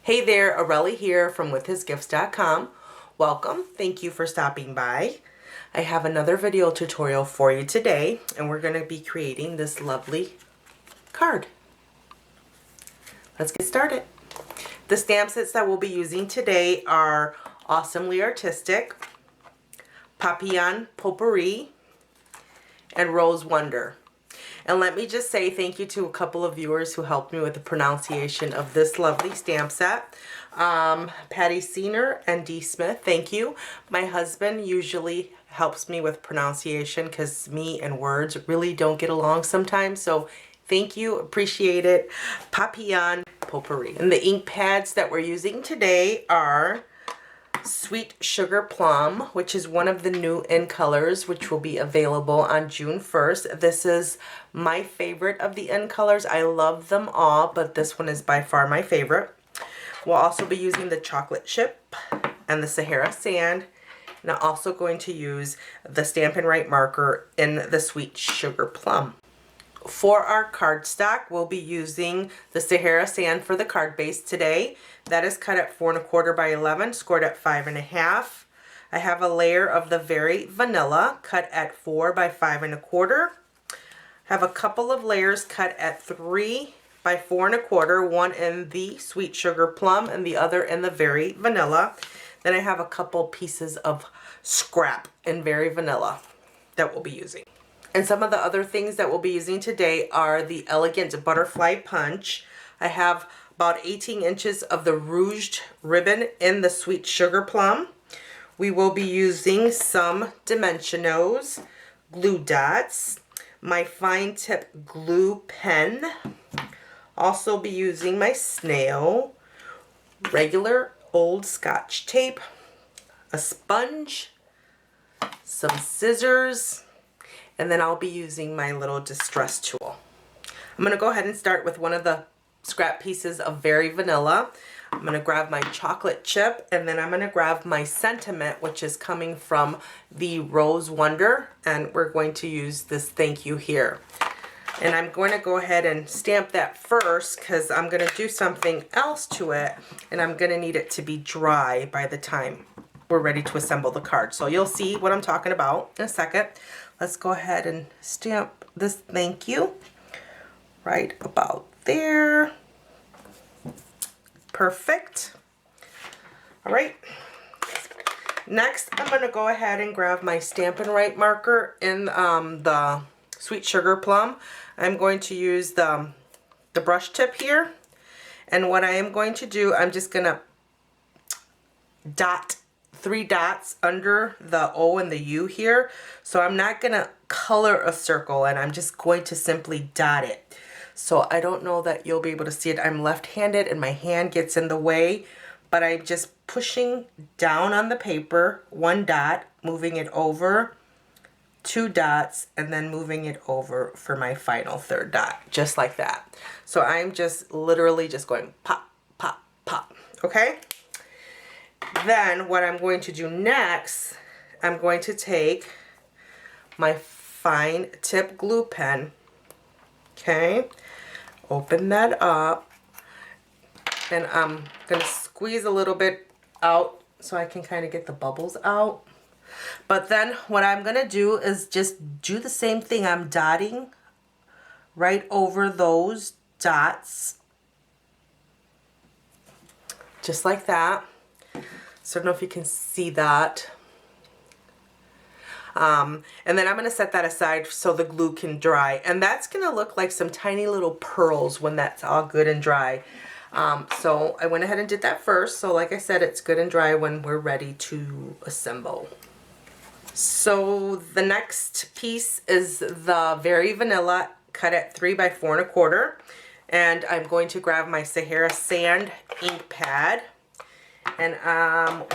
Hey there, Aurelie here from withhisgifts.com. Welcome, thank you for stopping by. I have another video tutorial for you today, and we're going to be creating this lovely card. Let's get started. The stamp sets that we'll be using today are Awesomely Artistic, Papillon Potpourri, and Rose Wonder. And let me just say thank you to a couple of viewers who helped me with the pronunciation of this lovely stamp set. Patty Seener and D. Smith, thank you. My husband usually helps me with pronunciation because me and words really don't get along sometimes. So thank you, appreciate it. Papillon Potpourri. And the ink pads that we're using today are Sweet Sugar Plum, which is one of the new in colors, which will be available on June 1st. This is my favorite of the in colors. I love them all, but this one is by far my favorite. We'll also be using the chocolate chip and the Sahara sand. And I'm also going to use the Stampin' Write marker in the Sweet Sugar Plum. For our cardstock, we'll be using the Sahara sand for the card base today. That is cut at 4 1/4 by 11, scored at 5 1/2. I have a layer of the Very Vanilla cut at 4 by 5 1/4. Have a couple of layers cut at 3 by 4 1/4, one in the Sweet Sugar Plum and the other in the Very Vanilla. Then I have a couple pieces of scrap in Very Vanilla that we'll be using. And some of the other things that we'll be using today are the Elegant Butterfly Punch. I have about 18 inches of the rouged ribbon in the Sweet Sugar Plum. We will be using some Dimensionos, glue dots, my fine tip glue pen. Also be using my snail, regular old Scotch tape, a sponge, some scissors, and then I'll be using my little distress tool. I'm going to go ahead and start with one of the scrap pieces of Very Vanilla. I'm going to grab my chocolate chip, and then I'm going to grab my sentiment, which is coming from the Rose Wonder, and we're going to use this thank you here. And I'm going to go ahead and stamp that first because I'm going to do something else to it, and I'm going to need it to be dry by the time we're ready to assemble the card. So you'll see what I'm talking about in a second. Let's go ahead and stamp this thank you right about there. Perfect. All right. Next, I'm going to go ahead and grab my Stampin' Write marker in the Sweet Sugar Plum. I'm going to use the brush tip here. And what I am going to do, I'm just going to dot 3 dots under the O and the U here. So I'm not going to color a circle, and I'm just going to simply dot it. So I don't know that you'll be able to see it. I'm left-handed and my hand gets in the way, but I'm just pushing down on the paper, 1 dot, moving it over, 2 dots, and then moving it over for my final 3rd dot, just like that. So I'm just literally just going pop, pop, pop, okay? Then what I'm going to do next, I'm going to take my fine tip glue pen, okay, open that up, and I'm going to squeeze a little bit out so I can kind of get the bubbles out. But then what I'm going to do is just do the same thing. I'm dotting right over those dots, just like that. So I don't know if you can see that. And then I'm going to set that aside so the glue can dry. And that's going to look like some tiny little pearls when that's all good and dry. So I went ahead and did that first. So like I said, it's good and dry when we're ready to assemble. So the next piece is the Very Vanilla cut at 3 by 4 1/4. And I'm going to grab my Sahara Sand ink pad. And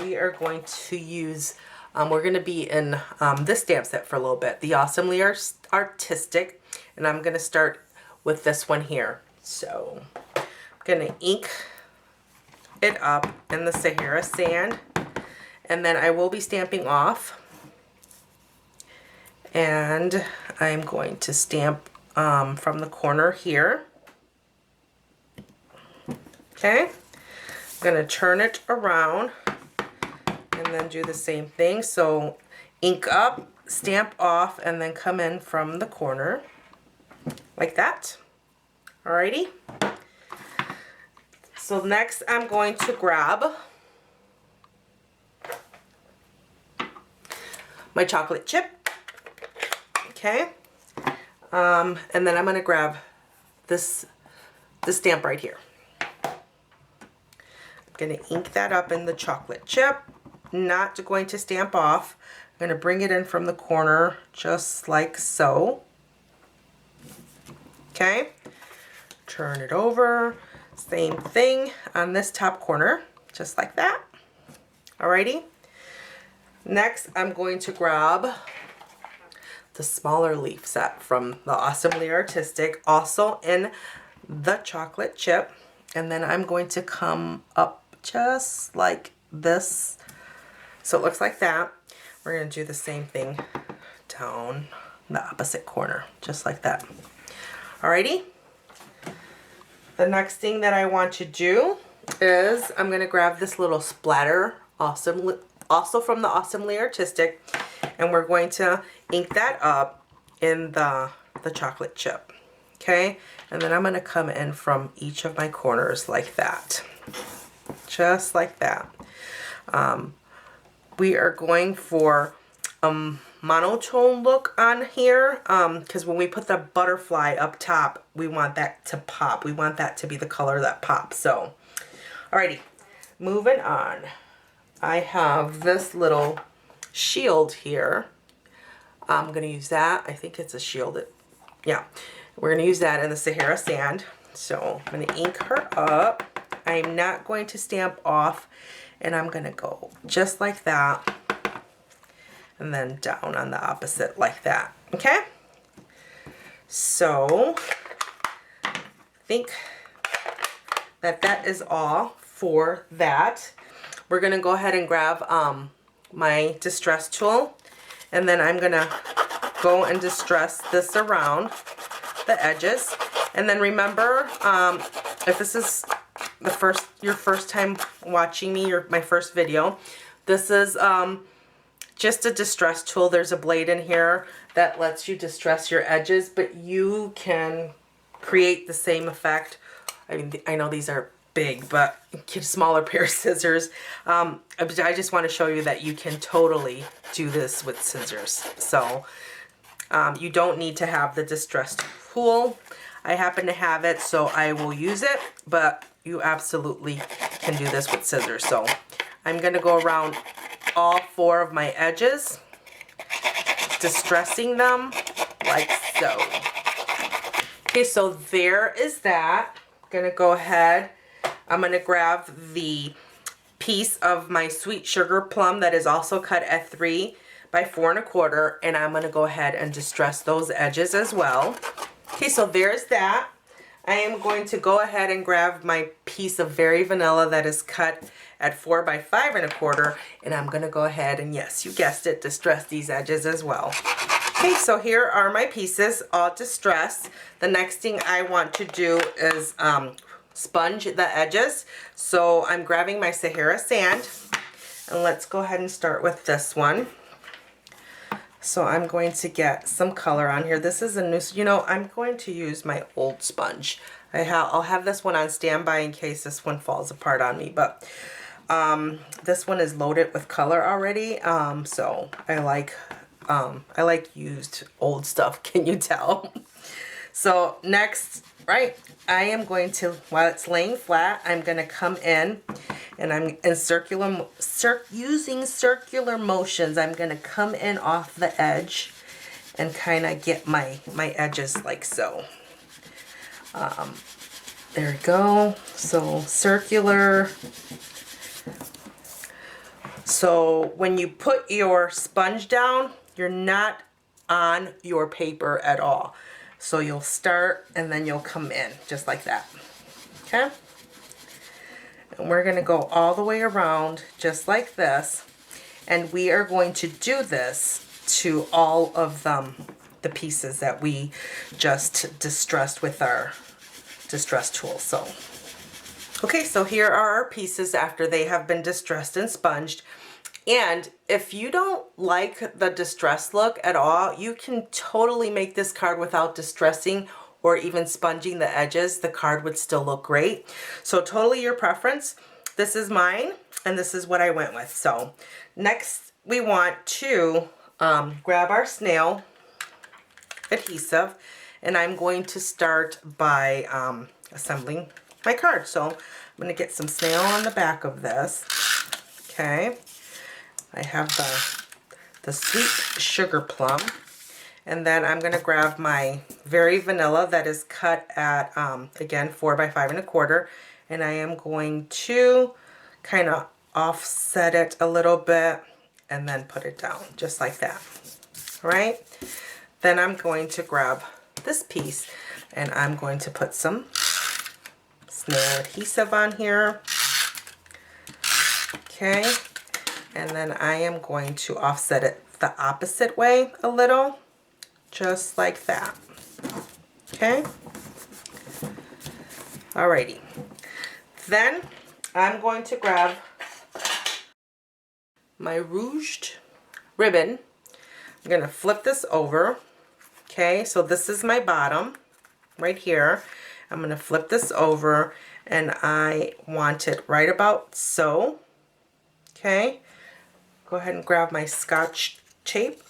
we are going to use, we're going to be in this stamp set for a little bit, the Awesomely Artistic, and I'm going to start with this one here. So I'm going to ink it up in the Sahara Sand, and then I will be stamping off, and I'm going to stamp from the corner here. Okay. I'm going to turn it around and then do the same thing. So ink up, stamp off, and then come in from the corner like that. Alrighty. So next I'm going to grab my chocolate chip. Okay. And then I'm going to grab this stamp right here. I'm going to ink that up in the chocolate chip. Not going to stamp off. I'm going to bring it in from the corner just like so. Okay. Turn it over. Same thing on this top corner, just like that. Alrighty. Next, I'm going to grab the smaller leaf set from the Awesomely Artistic, also in the chocolate chip. And then I'm going to come up just like this. So it looks like that. We're going to do the same thing down the opposite corner, just like that. Alrighty. The next thing that I want to do is I'm going to grab this little splatter, also from the Awesomely Artistic, and we're going to ink that up in the chocolate chip. Okay, and then I'm going to come in from each of my corners like that, just like that. We are going for monotone look on here, because when we put the butterfly up top, we want that to pop. We want that to be the color that pops. So, alrighty, moving on. I have this little shield here. I'm going to use that. I think it's a shield. Yeah, we're going to use that in the Sahara Sand. So I'm going to ink her up. I'm not going to stamp off, and I'm going to go just like that. And then down on the opposite like that. Okay? So, I think that is all for that. We're going to go ahead and grab my distress tool. And then I'm going to go and distress this around the edges. And then remember, if this is your first time watching me, my first video, this is just a distress tool. There's a blade in here that lets you distress your edges, but you can create the same effect. I mean, I know these are big, but get a smaller pair of scissors. I just want to show you that you can totally do this with scissors. So you don't need to have the distress tool. I happen to have it, so I will use it, but you absolutely can do this with scissors. So I'm going to go around all 4 of my edges, distressing them like so. Okay, so there is that. I'm gonna go ahead. I'm gonna grab the piece of my sweet sugar plum that is also cut at 3 by 4 1/4, and I'm gonna go ahead and distress those edges as well. Okay, so there's that. I am going to go ahead and grab my piece of Very Vanilla that is cut at 4 by 5 1/4, and I'm gonna go ahead and, yes, you guessed it, distress these edges as well. Okay, so here are my pieces all distressed. The next thing I want to do is sponge the edges. So I'm grabbing my Sahara Sand, and let's go ahead and start with this one. So I'm going to get some color on here. This is a new, I'm going to use my old sponge. I'll have this one on standby in case this one falls apart on me, but this one is loaded with color already. So I like used old stuff, can you tell? So next, right, I am going to, while it's laying flat, I'm going to come in and I'm in using circular motions. I'm going to come in off the edge and kind of get my edges like so. There we go. So circular. So when you put your sponge down, you're not on your paper at all. So you'll start and then you'll come in just like that. Okay? And we're going to go all the way around just like this. And we are going to do this to all of the pieces that we just distressed with our distress tool. So Okay, so here are our pieces after they have been distressed and sponged. And if you don't like the distressed look at all, you can totally make this card without distressing or even sponging the edges. The card would still look great. So totally your preference. This is mine, and this is what I went with. So next we want to grab our snail adhesive, and I'm going to start by assembling my card. So I'm going to get some snail on the back of this. Okay, I have the sweet sugar plum, and then I'm going to grab my very vanilla that is cut at again 4 by 5 1/4, and I am going to kind of offset it a little bit and then put it down just like that. All right, then I'm going to grab this piece and I'm going to put some snail adhesive on here. Okay, and then I am going to offset it the opposite way a little, just like that. Okay, alrighty. Then I'm going to grab my ruched ribbon. I'm going to flip this over. Okay, so this is my bottom right here. I'm going to flip this over, and I want it right about so. Okay, go ahead and grab my Scotch tape,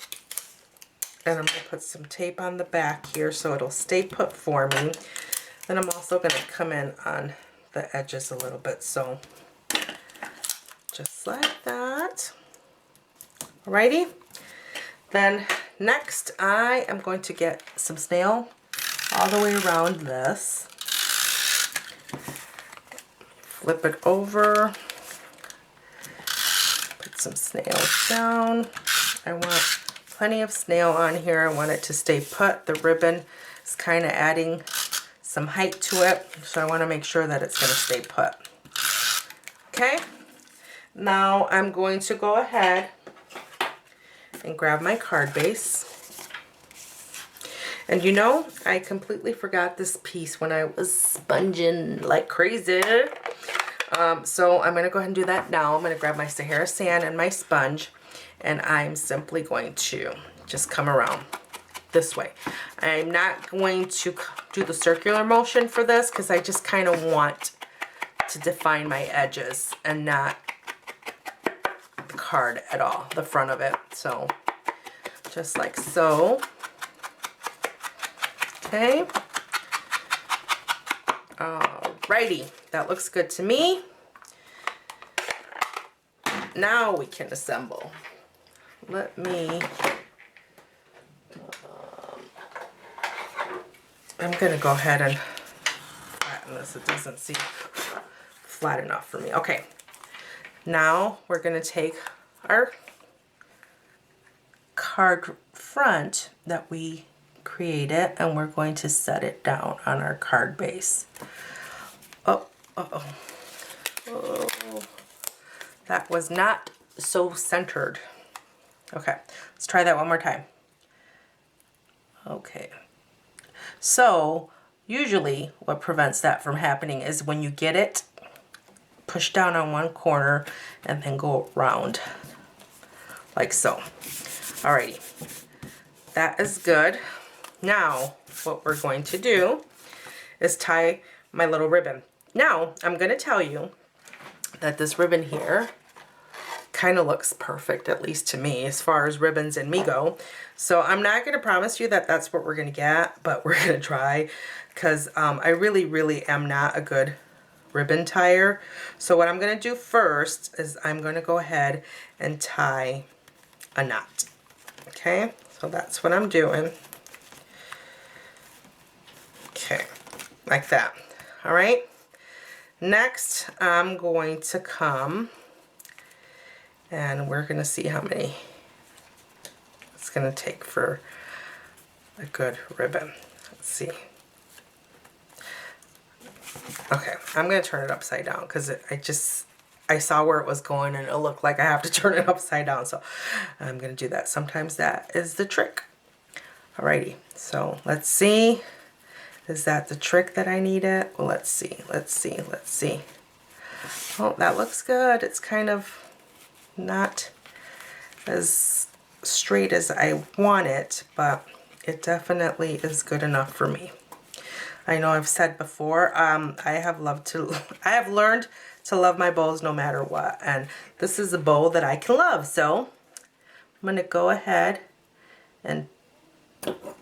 and I'm going to put some tape on the back here so it'll stay put for me. Then I'm also going to come in on the edges a little bit, so just like that. Alrighty, then next I am going to get some snail all the way around this. Flip it over, put some snail down. I want plenty of snail on here. I want it to stay put. The ribbon is kind of adding some height to it, so I want to make sure that it's going to stay put. Okay, now I'm going to go ahead and grab my card base. And you know, I completely forgot this piece when I was sponging like crazy. So I'm going to go ahead and do that now. I'm going to grab my Sahara sand and my sponge, and I'm simply going to just come around this way. I'm not going to do the circular motion for this because I just kind of want to define my edges and not the card at all, the front of it. So just like so. Okay. Alrighty, that looks good to me. Now we can assemble. Let me, I'm gonna go ahead and flatten this. It doesn't seem flat enough for me. Okay, now we're gonna take our card front that we created, and we're going to set it down on our card base. Oh, that was not so centered. Okay, let's try that one more time. Okay, so usually what prevents that from happening is when you get it, push down on one corner and then go around like so. Alrighty, that is good. Now what we're going to do is tie my little ribbon. Now I'm going to tell you that this ribbon here kind of looks perfect, at least to me, as far as ribbons and me go. So I'm not going to promise you that that's what we're going to get, but we're going to try, because I really am not a good ribbon tire. So what I'm going to do first is I'm going to go ahead and tie a knot. Okay, so that's what I'm doing. Okay, like that. All right, next I'm going to come and we're going to see how many it's going to take for a good ribbon. Let's see. Okay, I'm going to turn it upside down because I saw where it was going and it looked like I have to turn it upside down, so I'm going to do that. Sometimes that is the trick. Alrighty, so let's see. Is that the trick that I needed? Well, let's see. Oh, that looks good. It's kind of not as straight as I want it, but it definitely is good enough for me. I know I've said before, I have learned to love my bows no matter what, and this is a bow that I can love. So I'm gonna go ahead and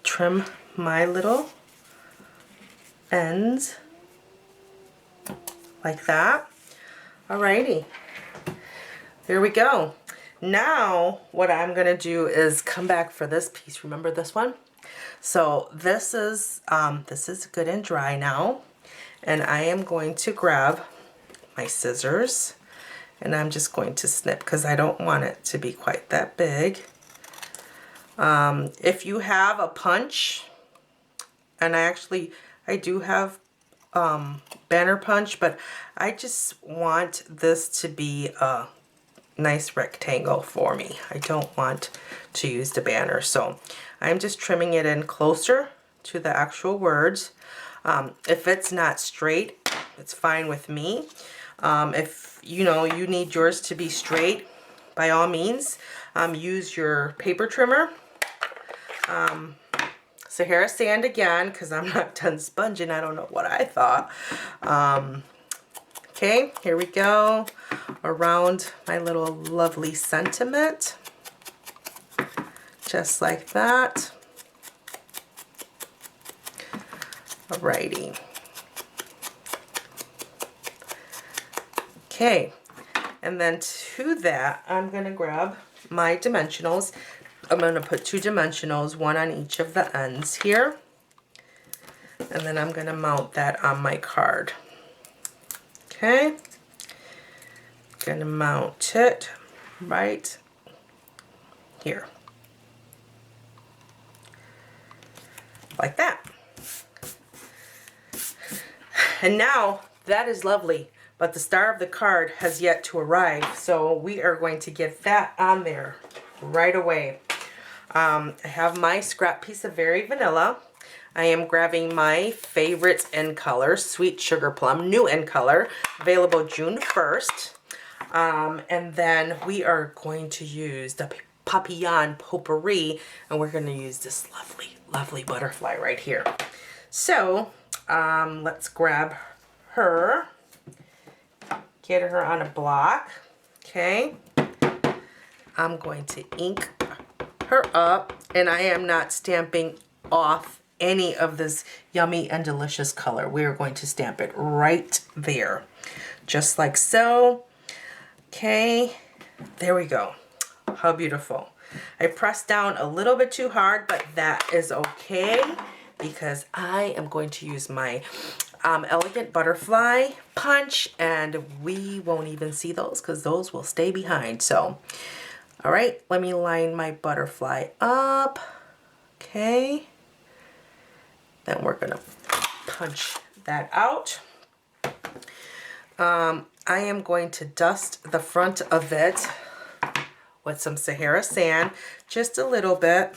trim my little ends like that. Alrighty, there we go. Now what I'm gonna do is come back for this piece. Remember this one? So this is good and dry now, and I am going to grab my scissors and I'm just going to snip because I don't want it to be quite that big. If you have a punch, and I do have banner punch, but I just want this to be a nice rectangle for me. I don't want to use the banner, so I'm just trimming it in closer to the actual words. If it's not straight, it's fine with me. If you need yours to be straight, by all means, use your paper trimmer. Sahara sand again, because I'm not done sponging. I don't know what I thought. Okay, here we go. Around my little lovely sentiment. Just like that. Alrighty. Okay, and then to that, I'm going to grab my dimensionals. I'm going to put 2 dimensionals, one on each of the ends here. And then I'm going to mount that on my card. Okay. Going to mount it right here. Like that. And now that is lovely, but the star of the card has yet to arrive, so we are going to get that on there right away. I have my scrap piece of Very Vanilla. I am grabbing my favorite end color, Sweet Sugar Plum, new end color, available June 1st. And then we are going to use the Papillon Potpourri, and we're going to use this lovely, lovely butterfly right here. So let's grab her, get her on a block. Okay, I'm going to ink her up, and I am not stamping off any of this yummy and delicious color. We are going to stamp it right there, just like so. Okay, there we go. How beautiful. I pressed down a little bit too hard, but that is okay because I am going to use my elegant butterfly punch, and we won't even see those because those will stay behind. So all right, let me line my butterfly up. Okay, then we're gonna punch that out. I am going to dust the front of it with some Sahara sand, just a little bit,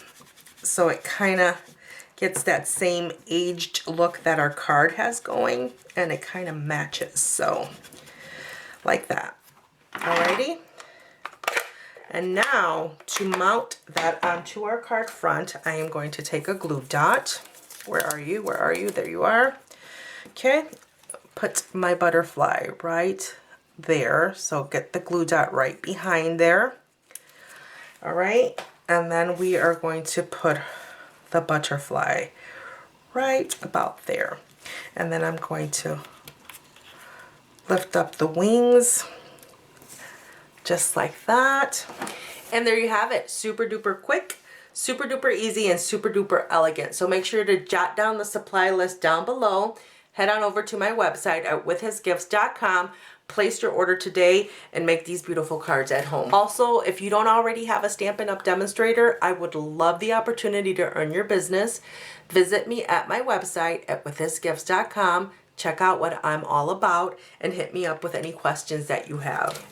so it kind of gets that same aged look that our card has going, and it kind of matches, so like that. Alrighty. And now to mount that onto our card front, I am going to take a glue dot. Where are you? Where are you? There you are. Okay, put my butterfly right there. So get the glue dot right behind there. All right, and then we are going to put the butterfly right about there. And then I'm going to lift up the wings just like that. And there you have it. Super duper quick, super duper easy, and super duper elegant. So make sure to jot down the supply list down below. Head on over to my website at withhisgifts.com. Place your order today and make these beautiful cards at home. Also, if you don't already have a Stampin' Up! Demonstrator, I would love the opportunity to earn your business. Visit me at my website at withhisgifts.com. Check out what I'm all about and hit me up with any questions that you have.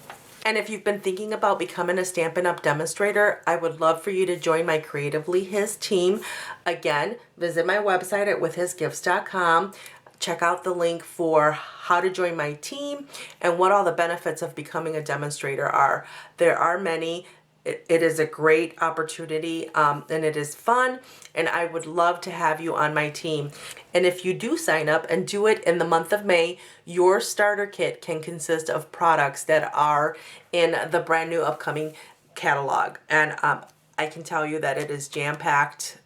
And if you've been thinking about becoming a Stampin' Up! Demonstrator, I would love for you to join my Creatively His team. Again, visit my website at withhisgifts.com. check out the link for how to join my team and what all the benefits of becoming a demonstrator are. There are many. It is a great opportunity and it is fun, and I would love to have you on my team. And if you do sign up and do it in the month of May, your starter kit can consist of products that are in the brand new upcoming catalog. And I can tell you that it is jam-packed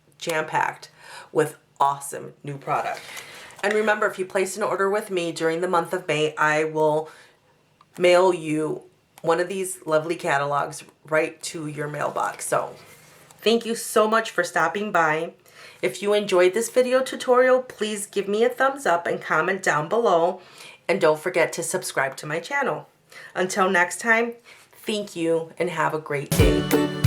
with awesome new product. And remember, if you place an order with me during the month of May, I will mail you one of these lovely catalogs right to your mailbox. So thank you so much for stopping by. If you enjoyed this video tutorial, please give me a thumbs up and comment down below. And don't forget to subscribe to my channel. Until next time, thank you and have a great day.